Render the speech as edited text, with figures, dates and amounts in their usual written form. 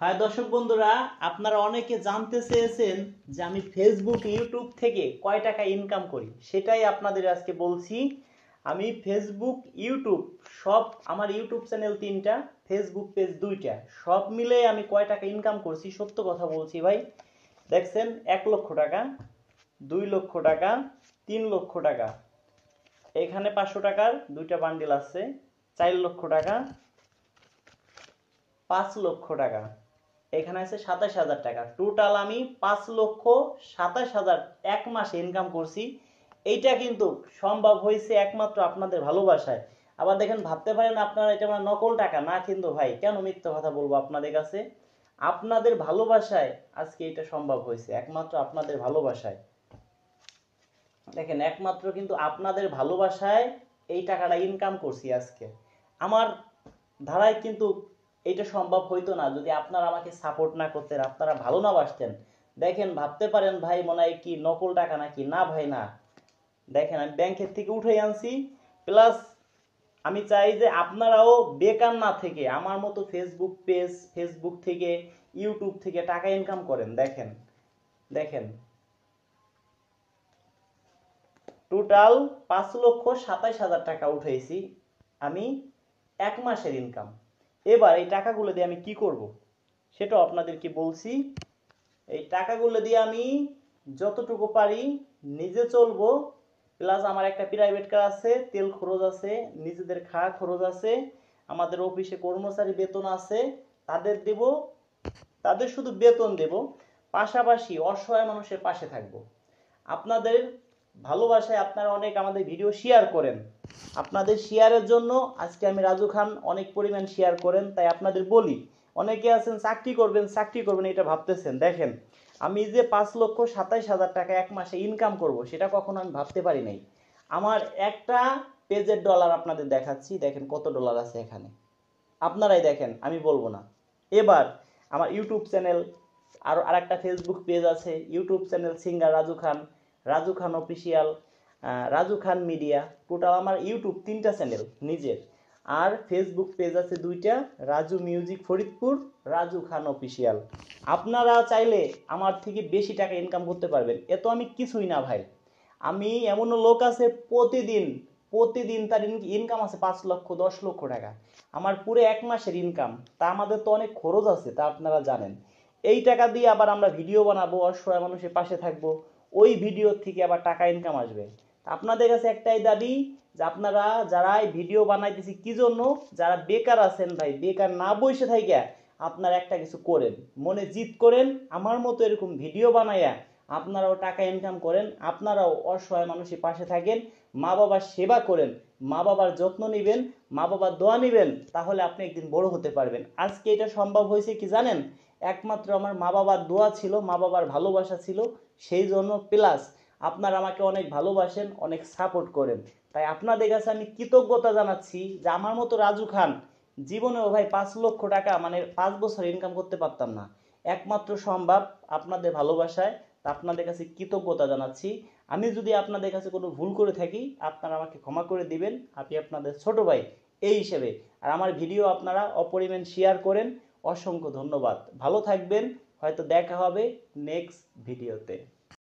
হ্যাঁ দর্শক বন্ধুরা, আপনারা অনেকে জানতে চেয়েছেন যে আমি ফেসবুক ইউটিউব থেকে কয় টাকা ইনকাম করি, সেটাই আপনাদের আজকে বলছি। আমি ফেসবুক ইউটিউব সব, আমার ইউটিউব চ্যানেল 3টা, ফেসবুক পেজ 2টা, সব মিলে আমি কয় টাকা ইনকাম করছি সত্য কথা বলছি ভাই। দেখছেন 1 লক্ষ টাকা, 2 লক্ষ টাকা, 3 লক্ষ টাকা, এখানে 500 টাকার 2টা বান্ডিল আছে, 4 লক্ষ টাকা, 5 লক্ষ টাকা, এখানে আছে 27,000 টাকা। টোটাল আমি 5,27,000 এক মাসে ইনকাম করছি। এইটা কিন্তু সম্ভব হয়েছে একমাত্র আপনাদের ভালোবাসায়। আবার দেখেন, ভাবতে পারেন আপনারা এটা আমার নকল টাকা না, কিন্তু ভাই কেন মিথ্যা কথা বলবো আপনাদের কাছে। আপনাদের ভালোবাসায় আজকে এটা সম্ভব হয়েছে, একমাত্র আপনাদের ভালোবাসায়। দেখেন, একমাত্র কিন্তু আপনাদের ভালোবাসায় এই টাকাটা ইনকাম করছি আজকে। আমার ধারায় কিন্তু এটা সম্ভব হইতো না যদি আপনারা আমাকে সাপোর্ট না করতেন, আপনারা ভালো না বাসতেন। দেখেন, ভাবতে পারেন ভাই মনে হয় কি নকল টাকা নাকি, না ভাই না। দেখেন, আমি ব্যাংকের থেকে উঠে আনছি, প্লাস আমি চাই যে আপনারাও বেকার না থেকে আমার মতো ফেসবুক পেজ, ফেসবুক থেকে, ইউটিউব থেকে টাকা ইনকাম করেন। দেখেন দেখেন টোটাল 5,27,000 টাকা উঠাইছি আমি এক মাসের ইনকাম। এবার এই টাকাগুলো দিয়ে আমি কি করব সেটাও আপনাদেরকে বলছি। এই টাকাগুলো দিয়ে আমি যতটুকু পারি নিজে চলবো, প্লাস আমার একটা প্রাইভেট কার আছে, তেল খরচ আছে, নিজেদের খাওয়া খরচ আছে, আমাদের অফিসে কর্মচারী বেতন আছে, তাদের দেব, তাদের শুধু বেতন দেব, পাশাপাশি অসহায় মানুষের পাশে থাকবো। আপনাদের ভালোবাসায় আপনারা অনেক আমাদের ভিডিও শেয়ার করেন, আপনাদের শেয়ারের জন্য আজকে আমি রাজু খান অনেক পরিমাণ শেয়ার করেন, তাই আপনাদের বলি, অনেকে আছেন চাকরি করবেন চাকরি করবেন এটা ভাবতেছেন। দেখেন, আমি যে 5,27,000 টাকা এক মাসে ইনকাম করব সেটা কখনো আমি ভাবতে পারি নাই। আমার একটা পেজের ডলার আপনাদের দেখাচ্ছি, দেখেন কত ডলার আছে এখানে, আপনারাই দেখেন, আমি বলবো না। এবার আমার ইউটিউব চ্যানেল, আর একটা ফেসবুক পেজ আছে, ইউটিউব চ্যানেল সিঙ্গার রাজু খান, রাজু খান অফিসিয়াল, রাজু খান মিডিয়া। টোটাল আমার ইউটিউব 3টা চ্যানেল নিজের, আর ফেসবুক পেজ আছে 2টা, রাজু মিউজিক ফরিদপুর, রাজু খান অফিসিয়াল। আপনারা চাইলে আমার থেকে বেশি টাকা ইনকাম করতে পারবেন, এত আমি কিছুই না ভাই। আমি এমনও লোক আছে প্রতিদিন প্রতিদিন তার ইনকাম আছে 5 লক্ষ 10 লক্ষ টাকা, আমার পুরো এক মাসের ইনকাম। তা আমাদের তো অনেক খরচ আছে, তা আপনারা জানেন। এই টাকা দিয়ে আবার আমরা ভিডিও বানাবো, অসহায় মানুষের পাশে থাকবো, ওই ভিডিও থেকে আবার টাকা ইনকাম আসবে। আপনাদের কাছে একটাই দাবি যে আপনারা যারা ভিডিও বানাইতেছি কি জন্য, যারা বেকার আছেন ভাই, বেকার না বসে থাইকা আপনারা একটা কিছু করেন, মনে জিত করেন, আমার মতো এরকম ভিডিও বানাইয়া আপনারাও টাকা ইনকাম করেন, আপনারাও অসহায় মানুষের পাশে থাকেন, মা বাবার সেবা করেন, মা বাবার যত্ন নেবেন, মা বাবার দোয়া নেবেন, তাহলে আপনি একদিন বড় হতে পারবেন। আজকে এটা সম্ভব হয়েছে কি জানেন, একমাত্র আমার মা বাবার দোয়া ছিল, মা বাবার ভালোবাসা ছিল, সেই জন্য। প্লাস আপনারা আমাকে অনেক ভালোবাসেন, অনেক সাপোর্ট করেন, তাই আপনাদের কাছে আমি কৃতজ্ঞতা জানাচ্ছি যে আমার মতো রাজু খান জীবনেও ভাই 5 লক্ষ টাকা মানে 5 বছর ইনকাম করতে পারতাম না, একমাত্র সম্ভব আপনাদের ভালোবাসায়। তা আপনাদের কাছে কৃতজ্ঞতা জানাচ্ছি। আমি যদি আপনাদের কাছে কোনো ভুল করে থাকি আপনারা আমাকে ক্ষমা করে দিবেন, আমি আপনাদের ছোট ভাই এই হিসেবে। আর আমার ভিডিও আপনারা অপরিমাণ শেয়ার করেন, অসংখ্য ধন্যবাদ। ভালো থাকবেন, হয়তো দেখা হবে নেক্সট ভিডিওতে।